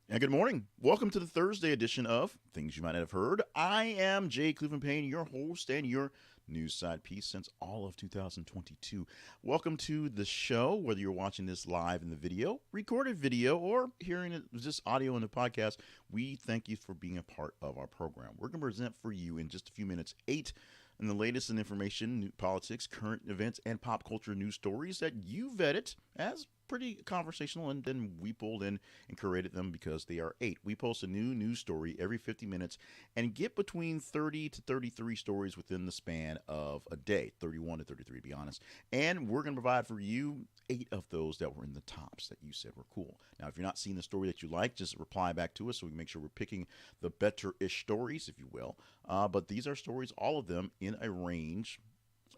And good morning. Welcome to the Thursday edition of Things You Might Not Have Heard. I am Jay Cleveland Payne, your host and your news side piece since all of 2022. Welcome to the show, whether you're watching this live in the video, recorded video, or hearing it just audio in the podcast. We thank you for being a part of our program. We're going to present for you in just a few minutes 8 and the latest in information, new politics, current events, and pop culture news stories that you vetted as pretty conversational, and then we pulled in and curated them because they are 8. We post a new news story every 50 minutes and get between 30 to 33 stories within the span of a day, 31 to 33 to be honest. And we're going to provide for you 8 of those that were in the tops that you said were cool. Now, if you're not seeing the story that you like, just reply back to us so we can make sure we're picking the better-ish stories, if you will. But these are stories, all of them, in a range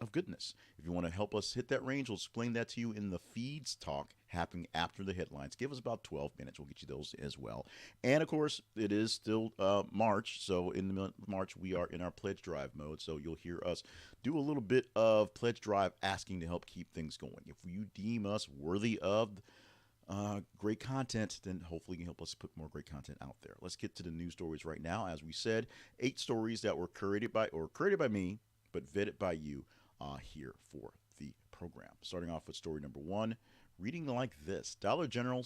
of goodness. If you want to help us hit that range, we'll explain that to you in the feeds talk happening after the headlines. Give us about 12 minutes. We'll get you those as well. And of course, it is still March. So in the month of March, we are in our pledge drive mode. So you'll hear us do a little bit of pledge drive asking to help keep things going. If you deem us worthy of great content, then hopefully you can help us put more great content out there. Let's get to the news stories right now. As we said, 8 stories that were created by me, but vetted by you here for the program. Starting off with story number 1, reading like this: Dollar General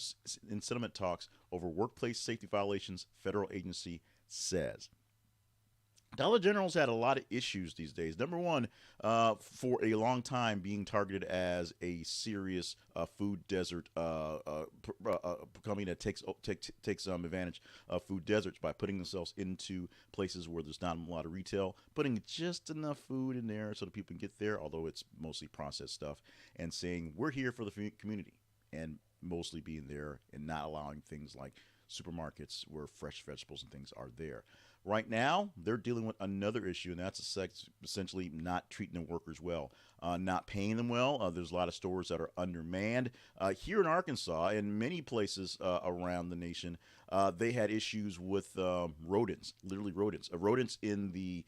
in settlement talks over workplace safety violations, federal agency says. Dollar General's had a lot of issues these days. Number one, for a long time, being targeted as a serious food desert company that takes advantage of food deserts by putting themselves into places where there's not a lot of retail, putting just enough food in there so that people can get there, although it's mostly processed stuff, and saying we're here for the community, and mostly being there and not allowing things like supermarkets where fresh vegetables and things are there. Right now, they're dealing with another issue, and that's essentially not treating their workers well, not paying them well. There's a lot of stores that are undermanned. Here in Arkansas and many places around the nation, they had issues with rodents, literally rodents. Rodents in the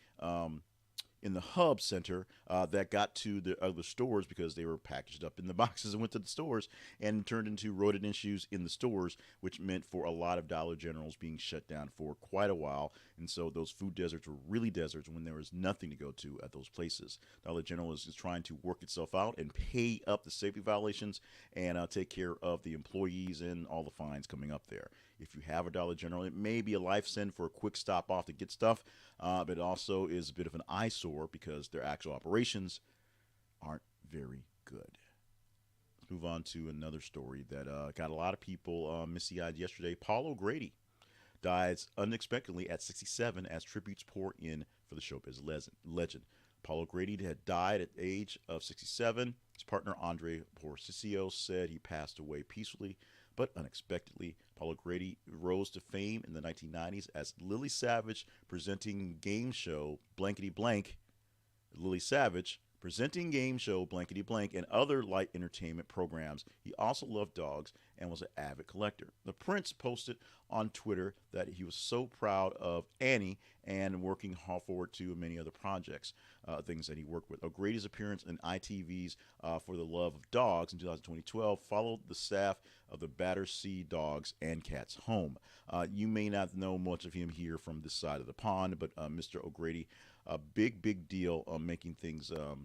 hub center that got to the other stores because they were packaged up in the boxes and went to the stores and turned into rodent issues in the stores, which meant for a lot of Dollar Generals being shut down for quite a while. And so those food deserts were really deserts when there was nothing to go to at those places. Dollar General is trying to work itself out and pay up the safety violations and take care of the employees and all the fines coming up there. If you have a Dollar General, it may be a life send for a quick stop off to get stuff, but it also is a bit of an eyesore because their actual operations aren't very good. Let's move on to another story that got a lot of people misty-eyed yesterday. Paul O'Grady dies unexpectedly at 67 as tributes pour in for the showbiz legend. Paul O'Grady had died at the age of 67. His partner Andre Porcicio said he passed away peacefully but unexpectedly. Paul O'Grady rose to fame in the 1990s as Lily Savage presenting game show Blankety Blank. Lily Savage presenting game show Blankety Blank and other light entertainment programs. He also loved dogs and was an avid collector. The Prince posted on Twitter that he was so proud of Annie and working hard forward to many other projects, things that he worked with. O'Grady's appearance in ITV's For the Love of Dogs in 2012 followed the staff of the Battersea Dogs and Cats home. You may not know much of him here from this side of the pond, but Mr. O'Grady, a big deal on making things a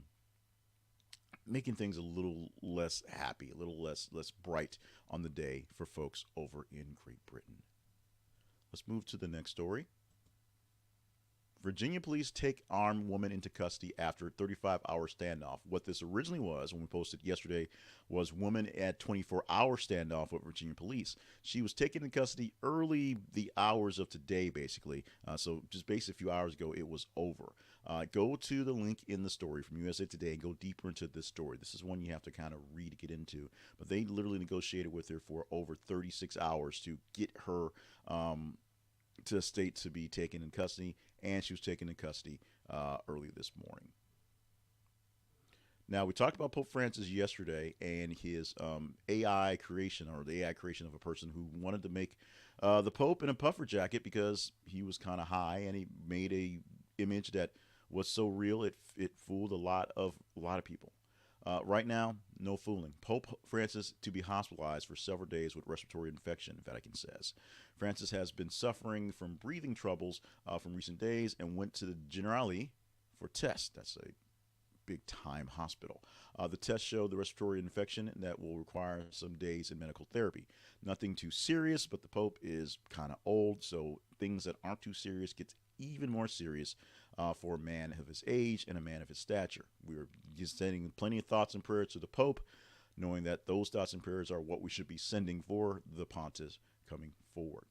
little less happy, a little less bright on the day for folks over in Great Britain. Let's move to the next story. Virginia police take armed woman into custody after 35-hour standoff. What this originally was, when we posted yesterday, was woman at 24-hour standoff with Virginia police. She was taken into custody early the hours of today, basically. So just basically a few hours ago, it was over. Go to the link in the story from USA Today and go deeper into this story. This is one you have to kind of read to get into. But they literally negotiated with her for over 36 hours to get her to a state to be taken in custody, and she was taken in custody early this morning. Now, we talked about Pope Francis yesterday and his AI creation, or the AI creation of a person who wanted to make the Pope in a puffer jacket because he was kind of high, and he made a image that was so real it fooled a lot of people. Right now, no fooling. Pope Francis to be hospitalized for several days with respiratory infection, Vatican says. Francis has been suffering from breathing troubles from recent days and went to the Generali for tests. That's a big time hospital. The test showed the respiratory infection that will require some days in medical therapy. Nothing too serious, but the Pope is kind of old, so things that aren't too serious gets even more serious for a man of his age and a man of his stature. We are just sending plenty of thoughts and prayers to the Pope, knowing that those thoughts and prayers are what we should be sending for the Pontiff coming forward.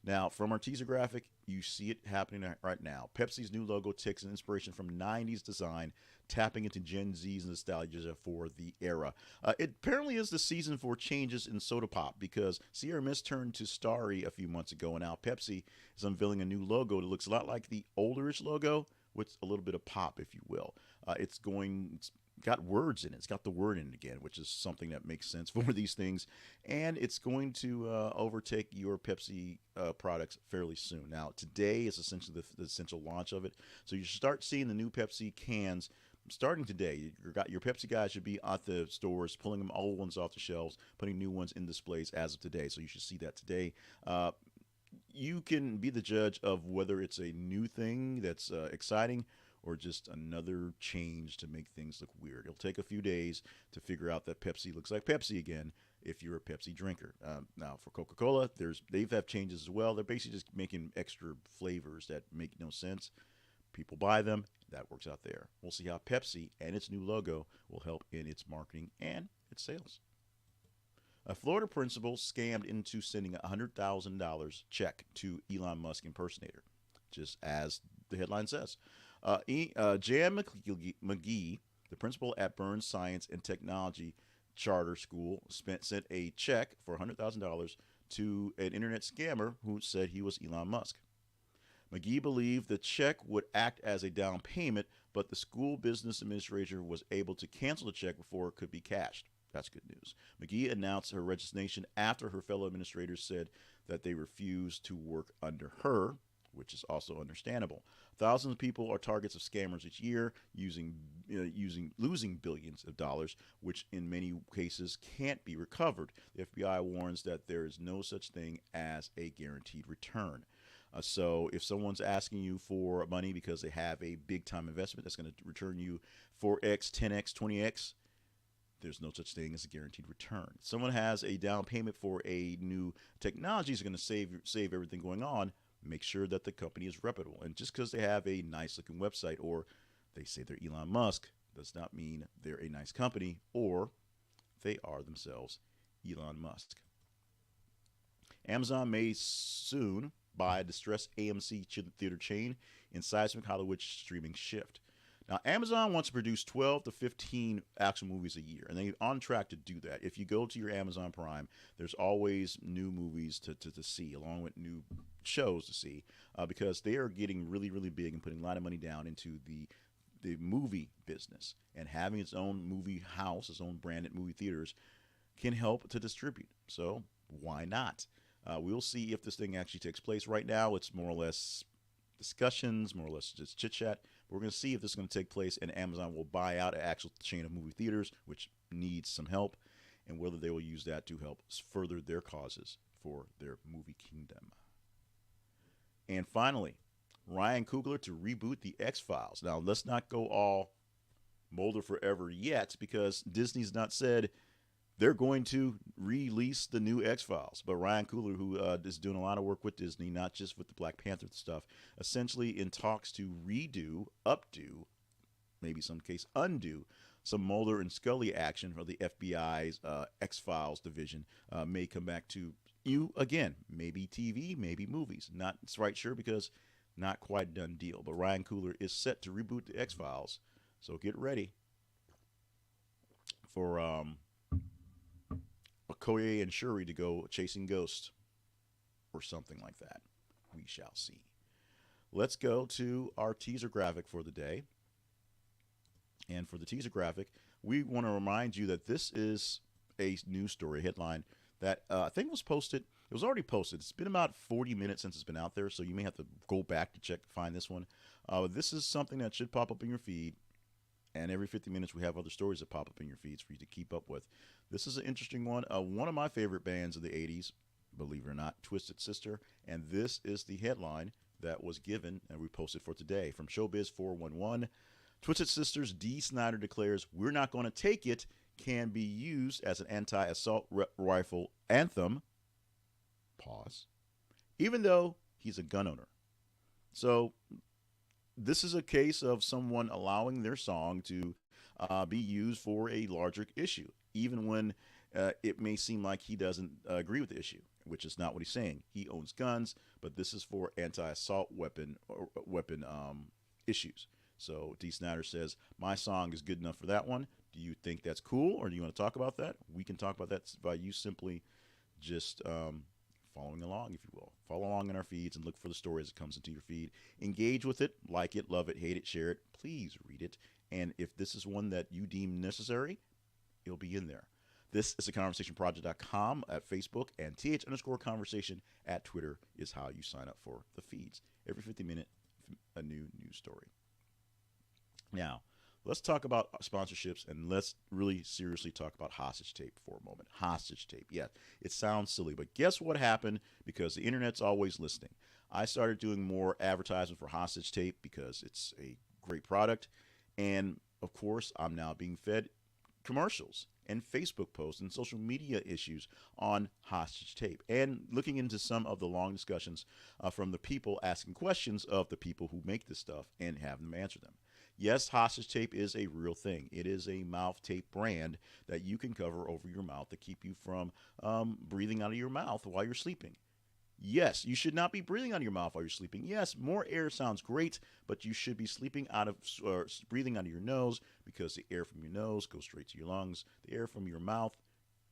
Now, from our teaser graphic, you see it happening right now. Pepsi's new logo takes an inspiration from 90s design, tapping into Gen Z's nostalgia for the era. It apparently is the season for changes in soda pop because Sierra Mist turned to Starry a few months ago, and now Pepsi is unveiling a new logo that looks a lot like the olderish logo with a little bit of pop, if you will. It's got words in it. It's got the word in it again, which is something that makes sense for these things. And it's going to overtake your Pepsi products fairly soon. Now, today is essentially the essential launch of it. So you should start seeing the new Pepsi cans starting today. Your Pepsi guys should be at the stores, pulling them old ones off the shelves, putting new ones in displays as of today. So you should see that today. You can be the judge of whether it's a new thing that's exciting or just another change to make things look weird. It'll take a few days to figure out that Pepsi looks like Pepsi again if you're a Pepsi drinker. Now, for Coca-Cola, they've had changes as well. They're basically just making extra flavors that make no sense. People buy them. That works out there. We'll see how Pepsi and its new logo will help in its marketing and its sales. A Florida principal scammed into sending a $100,000 check to Elon Musk impersonator, just as the headline says. Jan McGee, the principal at Burns Science and Technology Charter School, sent a check for $100,000 to an internet scammer who said he was Elon Musk. McGee believed the check would act as a down payment, but the school business administrator was able to cancel the check before it could be cashed. That's good news. McGee announced her resignation after her fellow administrators said that they refused to work under her, which is also understandable. Thousands of people are targets of scammers each year, losing billions of dollars, which in many cases can't be recovered. The FBI warns that there is no such thing as a guaranteed return. So if someone's asking you for money because they have a big-time investment that's going to return you 4x, 10x, 20x, there's no such thing as a guaranteed return. If someone has a down payment for a new technology is going to save everything going on, make sure that the company is reputable. And just because they have a nice looking website or they say they're Elon Musk does not mean they're a nice company or they are themselves Elon Musk. Amazon may soon buy a distressed AMC theater chain in seismic Hollywood streaming shift. Now, Amazon wants to produce 12 to 15 action movies a year, and they're on track to do that. If you go to your Amazon Prime, there's always new movies to see, along with new shows to see, because they are getting really, really big and putting a lot of money down into the movie business. And having its own movie house, its own branded movie theaters, can help to distribute. So why not? We'll see if this thing actually takes place. Right now, it's more or less discussions, more or less just chit-chat. We're going to see if this is going to take place and Amazon will buy out an actual chain of movie theaters, which needs some help, and whether they will use that to help further their causes for their movie kingdom. And finally, Ryan Coogler to reboot the X-Files. Now, let's not go all Mulder forever yet, because Disney's not said they're going to release the new X-Files. But Ryan Coogler, who is doing a lot of work with Disney, not just with the Black Panther stuff, essentially in talks to redo, updo, maybe some case undo, some Mulder and Scully action for the FBI's X-Files division may come back to you again. Maybe TV, maybe movies. Not right sure because not quite done deal. But Ryan Coogler is set to reboot the X-Files. So get ready for Okoye and Shuri to go chasing ghosts or something like that. We shall see. Let's go to our teaser graphic for the day. And for the teaser graphic, we want to remind you that this is a news story headline that I think was posted. It was already posted. It's been about 40 minutes since it's been out there, so you may have to go back to find this one. This is something that should pop up in your feed. And every 50 minutes, we have other stories that pop up in your feeds for you to keep up with. This is an interesting one. One of my favorite bands of the 80s, believe it or not, Twisted Sister. And this is the headline that was given and we posted for today from Showbiz 411. Twisted Sister's Dee Snider declares, "We're not going to take it," can be used as an anti-assault rifle anthem. Pause. Even though he's a gun owner. So this is a case of someone allowing their song to be used for a larger issue, even when it may seem like he doesn't agree with the issue, which is not what he's saying. He owns guns, but this is for anti-assault weapon issues. So Dee Snider says, "My song is good enough for that one. Do you think that's cool, or do you want to talk about that? We can talk about that by you simply just following along, if you will. Follow along in our feeds and look for the story as it comes into your feed. Engage with it, like it, love it, hate it, share it. Please read it. And if this is one that you deem necessary, it'll be in there. This is theconversationproject.com at Facebook, and th_conversation at Twitter is how you sign up for the feeds. Every 50 minutes, a new news story. Now, let's talk about sponsorships, and let's really seriously talk about hostage tape for a moment. Hostage tape. Yeah, it sounds silly, but guess what happened? Because the internet's always listening. I started doing more advertisement for hostage tape because it's a great product. And of course, I'm now being fed commercials and Facebook posts and social media issues on hostage tape, and looking into some of the long discussions from the people asking questions of the people who make this stuff and have them answer them. Yes, hostage tape is a real thing. It is a mouth tape brand that you can cover over your mouth to keep you from breathing out of your mouth while you're sleeping. Yes, you should not be breathing out of your mouth while you're sleeping. Yes, more air sounds great, but you should be sleeping out of breathing out of your nose, because the air from your nose goes straight to your lungs. The air from your mouth,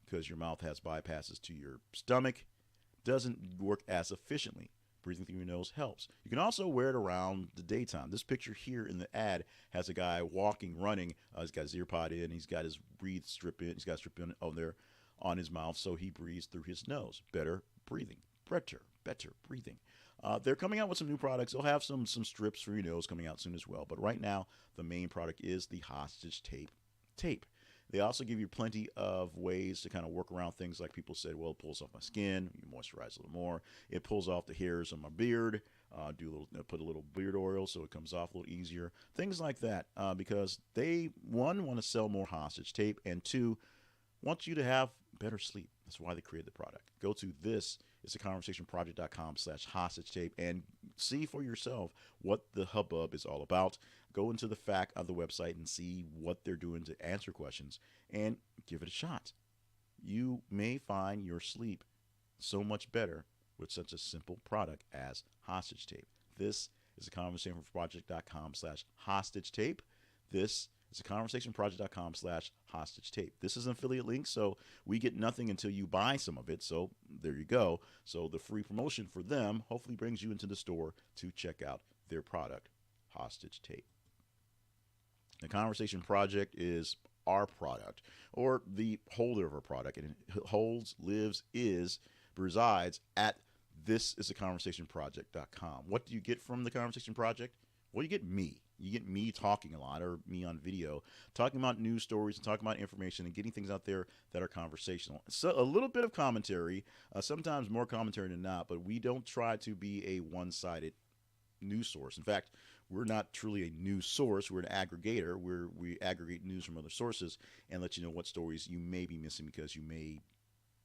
because your mouth has bypasses to your stomach, doesn't work as efficiently. Breathing through your nose helps. You can also wear it around the daytime. This picture here in the ad has a guy walking, running. He's got his ear pod in. He's got his breathe strip in. He's got a strip in on there on his mouth, so he breathes through his nose. Better breathing. Better breathing. They're coming out with some new products. They'll have some strips for your nose coming out soon as well. But right now, the main product is the hostage tape. They also give you plenty of ways to kind of work around things like people said, well, it pulls off my skin. You moisturize a little more. It pulls off the hairs on my beard. Put a little beard oil so it comes off a little easier. Things like that, because they, one, want to sell more hostage tape, and two, want you to have better sleep. That's why they created the product. Go to thisistheconversationproject.com/hostage tape and see for yourself what the hubbub is all about. Go into the fact of the website and see what they're doing to answer questions and give it a shot. You may find your sleep so much better with such a simple product as hostage tape. This is theconversationproject.com/hostage tape. This is theconversationproject.com/hostage tape. This is an affiliate link, so we get nothing until you buy some of it. So there you go. So the free promotion for them hopefully brings you into the store to check out their product, hostage tape. The Conversation Project is our product, or the holder of our product, and it holds, lives, resides at thisistheconversationproject.com. What do you get from the Conversation Project? Well, you get me. You get me talking a lot, or me on video, talking about news stories and talking about information and getting things out there that are conversational. So a little bit of commentary, sometimes more commentary than not, but we don't try to be a one-sided news source. In fact, we're not truly a news source. We're an aggregator where we aggregate news from other sources and let you know what stories you may be missing because you may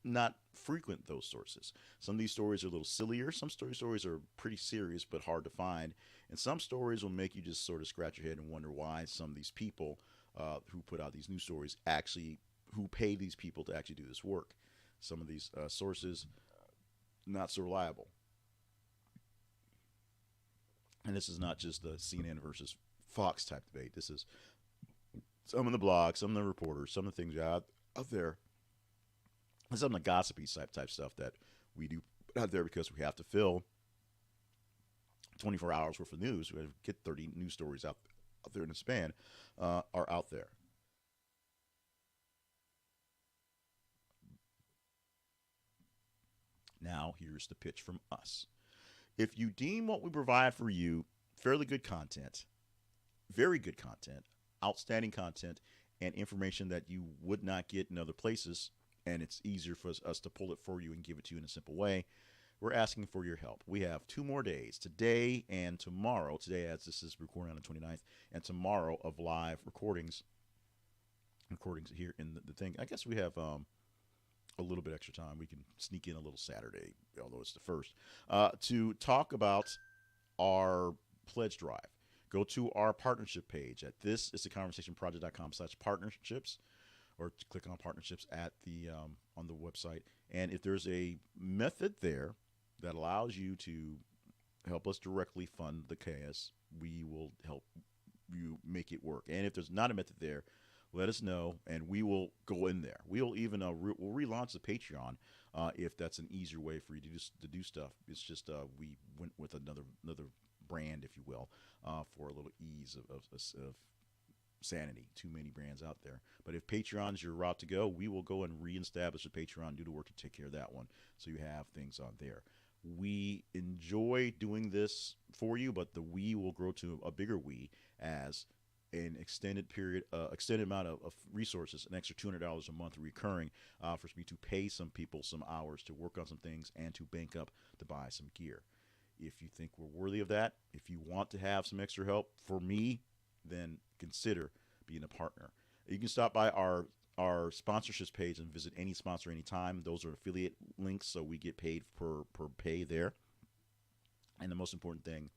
not frequent those sources. Some of these stories are a little sillier. Some stories are pretty serious but hard to find. And some stories will make you just sort of scratch your head and wonder why some of these people who put out these news stories who pay these people to actually do this work. Some of these sources, not so reliable. And this is not just the CNN versus Fox type debate. This is some of the blogs, some of the reporters, some of the things out there, and some of the gossipy type stuff that we do out there because we have to fill 24 hours worth of news. We get 30 news stories out there in a span, are out there. Now, here's the pitch from us. If you deem what we provide for you fairly good content, very good content, outstanding content and information that you would not get in other places, and it's easier for us to pull it for you and give it to you in a simple way. We're asking for your help. We have 2 more days, today and tomorrow. Today, as this is recording on the 29th, and tomorrow of live recordings here in the thing. I guess we have a little bit extra time. We can sneak in a little Saturday, although it's the first, to talk about our pledge drive. Go to our partnership page at thisistheconversationproject.com/partnerships, or click on partnerships at the on the website. And if there's a method there that allows you to help us directly fund the KS, we will help you make it work. And if there's not a method there, let us know, and we will go in there. We'll even we'll relaunch the Patreon if that's an easier way for you to do stuff. It's just we went with another brand, if you will, for a little ease of sanity. Too many brands out there. But if Patreon's your route to go, we will go and reestablish the Patreon, do the work to take care of that one, so you have things on there. We enjoy doing this for you, but the we will grow to a bigger we as an extended amount of resources, an extra $200 a month recurring, for me to pay some people some hours to work on some things and to bank up to buy some gear. If you think we're worthy of that, if you want to have some extra help for me, then consider being a partner. You can stop by our sponsorships page and visit any sponsor anytime. Those are affiliate links, so we get paid per pay there. And the most important thing,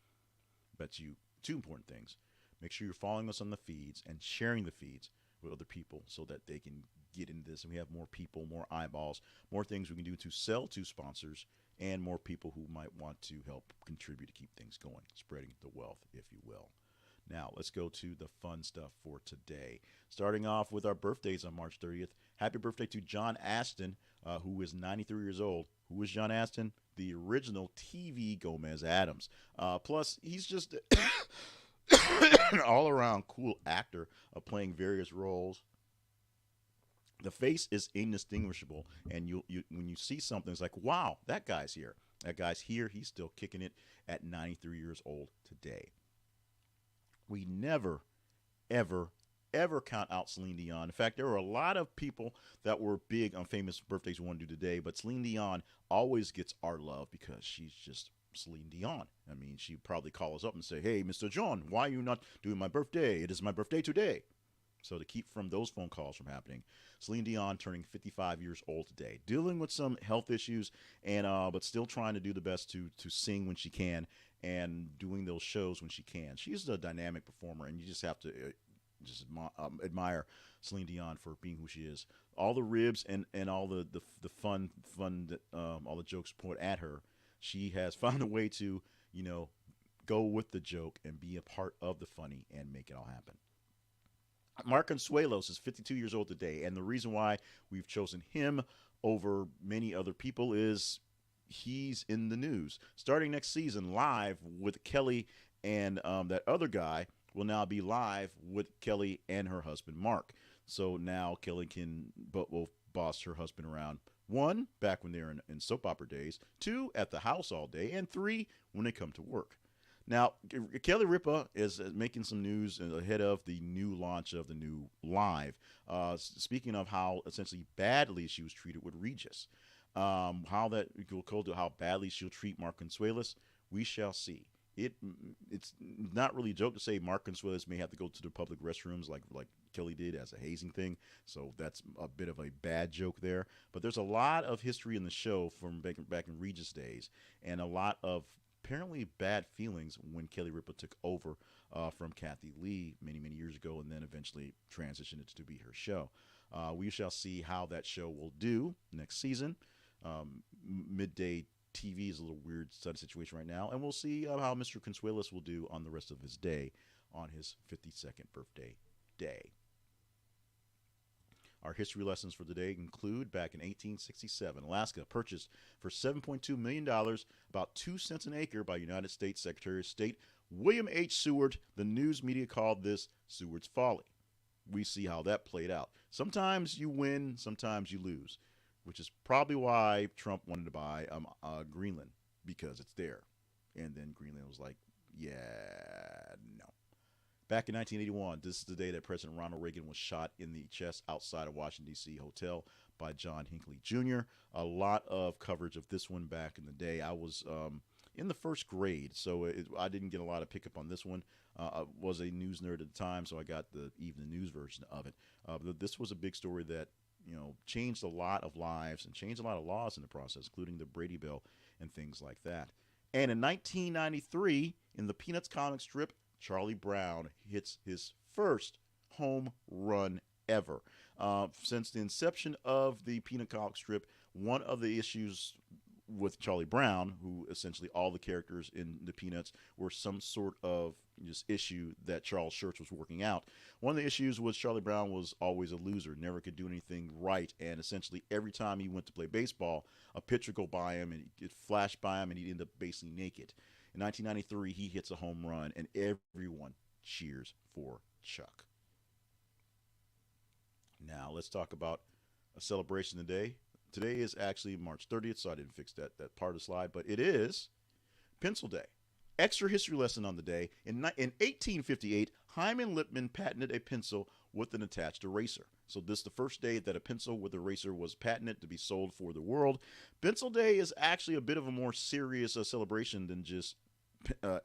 two important things. Make sure you're following us on the feeds and sharing the feeds with other people so that they can get into this. And we have more people, more eyeballs, more things we can do to sell to sponsors, and more people who might want to help contribute to keep things going, spreading the wealth, if you will. Now, let's go to the fun stuff for today. Starting off with our birthdays on March 30th. Happy birthday to John Aston, who is 93 years old. Who is John Aston? The original TV Gomez Addams. Plus, he's just an all-around cool actor of playing various roles. The face is indistinguishable, and you when you see something, it's like, wow, that guy's here. That guy's here. He's still kicking it at 93 years old today. We never, ever, ever count out Celine Dion. In fact, there were a lot of people that were big on famous birthdays we want to do today, but Celine Dion always gets our love because she's just Celine Dion. I mean, she'd probably call us up and say, hey, Mr. John, why are you not doing my birthday? It is my birthday today. So to keep from those phone calls from happening, Celine Dion turning 55 years old today, dealing with some health issues, and but still trying to do the best to sing when she can and doing those shows when she can. She's a dynamic performer, and you just have to admire Celine Dion for being who she is. All the ribs and all the fun that all the jokes point at her, she has found a way to go with the joke and be a part of the funny and make it all happen. Mark Consuelos is 52 years old today, and the reason why we've chosen him over many other people is he's in the news. Starting next season, Live with Kelly and that other guy will now be live with Kelly and her husband, Mark. So now Kelly will boss her husband around. 1, back when they're in soap opera days. 2, at the house all day. And 3, when they come to work. Now, Kelly Ripa is making some news ahead of the new launch of the new Live. Speaking of how essentially badly she was treated with Regis. How badly she'll treat Mark Consuelos, we shall see. It's not really a joke to say Mark Consuelos may have to go to the public restrooms like Kelly did as a hazing thing. So that's a bit of a bad joke there. But there's a lot of history in the show from back in Regis days, and a lot of apparently bad feelings when Kelly Ripa took over from Kathy Lee many years ago, and then eventually transitioned it to be her show. We shall see how that show will do next season. Midday TV is a little weird situation right now, and we'll see how Mr. Consuelos will do on the rest of his day on his 52nd birthday day. Our history lessons for today include back in 1867, Alaska purchased for $7.2 million, about 2 cents an acre, by United States Secretary of State William H. Seward. The news media called this Seward's folly. We see how that played out. Sometimes you win, sometimes you lose, which is probably why Trump wanted to buy Greenland, because it's there. And then Greenland was like, yeah, no. Back in 1981, this is the day that President Ronald Reagan was shot in the chest outside a Washington, D.C. hotel by John Hinckley Jr. A lot of coverage of this one back in the day. I was in the first grade, so I didn't get a lot of pickup on this one. I was a news nerd at the time, so I got the evening news version of it. But this was a big story that changed a lot of lives and changed a lot of laws in the process, including the Brady Bill and things like that. And in 1993, in the Peanuts comic strip, Charlie Brown hits his first home run ever. Since the inception of the Peanut comic strip, one of the issues with Charlie Brown, who essentially all the characters in the Peanuts were some sort of just issue that Charles Schurz was working out. One of the issues was Charlie Brown was always a loser, never could do anything right, and essentially every time he went to play baseball, a pitcher would go by him and it flashed by him and he'd end up basically naked. In 1993, he hits a home run, and everyone cheers for Chuck. Now, let's talk about a celebration today. Today is actually March 30th, so I didn't fix that part of the slide, but it is Pencil Day. Extra history lesson on the day. In 1858, Hyman Lipman patented a pencil with an attached eraser. So this is the first day that a pencil with eraser was patented to be sold for the world. Pencil Day is actually a bit of a more serious celebration than just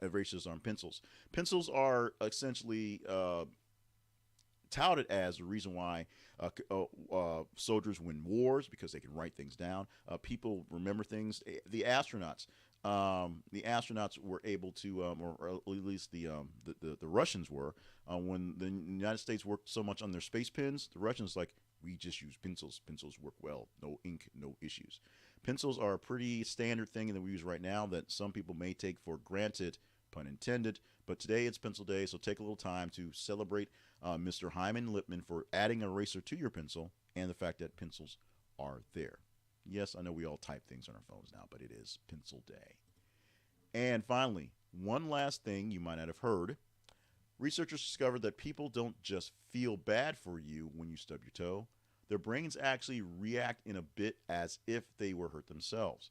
erasers on pencils. Pencils are essentially touted as the reason why soldiers win wars, because they can write things down. People remember things. The astronauts were able to, or at least the Russians were, when the United States worked so much on their space pens, the Russians like, we just use pencils. Pencils work well. No ink, no issues. Pencils are a pretty standard thing that we use right now that some people may take for granted, pun intended. But today it's Pencil Day, so take a little time to celebrate Mr. Hyman Lipman for adding an eraser to your pencil and the fact that pencils are there. Yes, I know we all type things on our phones now, but it is Pencil Day. And finally, one last thing you might not have heard. Researchers discovered that people don't just feel bad for you when you stub your toe. Their brains actually react in a bit as if they were hurt themselves.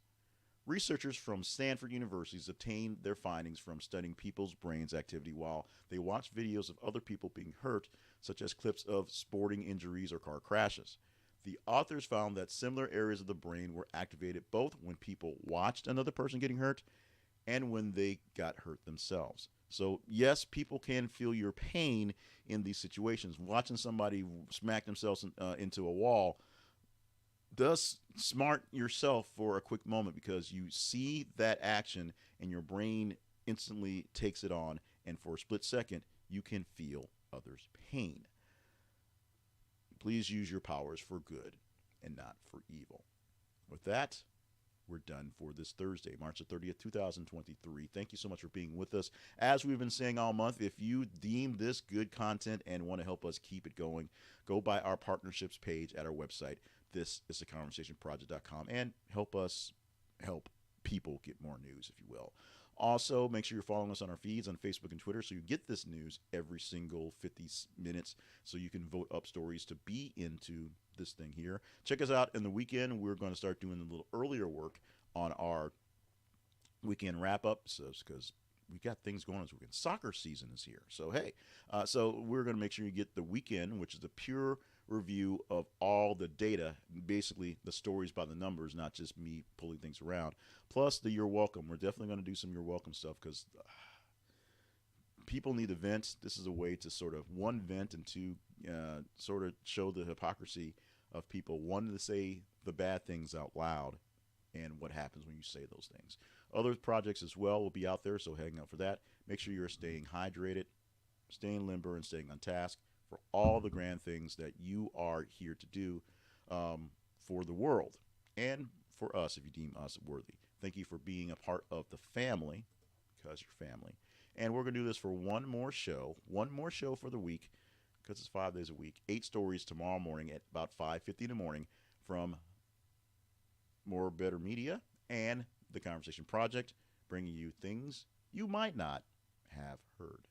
Researchers from Stanford University obtained their findings from studying people's brains activity while they watched videos of other people being hurt, such as clips of sporting injuries or car crashes. The authors found that similar areas of the brain were activated both when people watched another person getting hurt and when they got hurt themselves. So yes, people can feel your pain in these situations. Watching somebody smack themselves into a wall does smart yourself for a quick moment, because you see that action and your brain instantly takes it on, and for a split second you can feel others' pain. Please use your powers for good and not for evil. With that, we're done for this Thursday, March the 30th, 2023. Thank you so much for being with us. As we've been saying all month, if you deem this good content and want to help us keep it going, go by our partnerships page at our website, thisisaconversationproject.com, and help us help people get more news, if you will. Also, make sure you're following us on our feeds on Facebook and Twitter so you get this news every single 50 minutes, so you can vote up stories to be into this thing here. Check us out in the weekend. We're going to start doing a little earlier work on our weekend wrap-ups, because we got things going on this weekend. Soccer season is here. So, hey, so we're going to make sure you get the weekend, which is the pure review of all the data, basically the stories by the numbers, not just me pulling things around. Plus the You're Welcome. We're definitely going to do some You're Welcome stuff, because people need to vent. This is a way to sort of, one, vent, and two, sort of show the hypocrisy of people wanting to say the bad things out loud and what happens when you say those things. Other projects as well will be out there, so hang out for that. Make sure you're staying hydrated, staying limber, and staying on task for all the grand things that you are here to do for the world and for us, if you deem us worthy. Thank you for being a part of the family, because you're family. And we're going to do this for one more show for the week, because it's 5 days a week. 8 stories tomorrow morning at about 5:50 in the morning from More Better Media and The Conversation Project, bringing you things you might not have heard.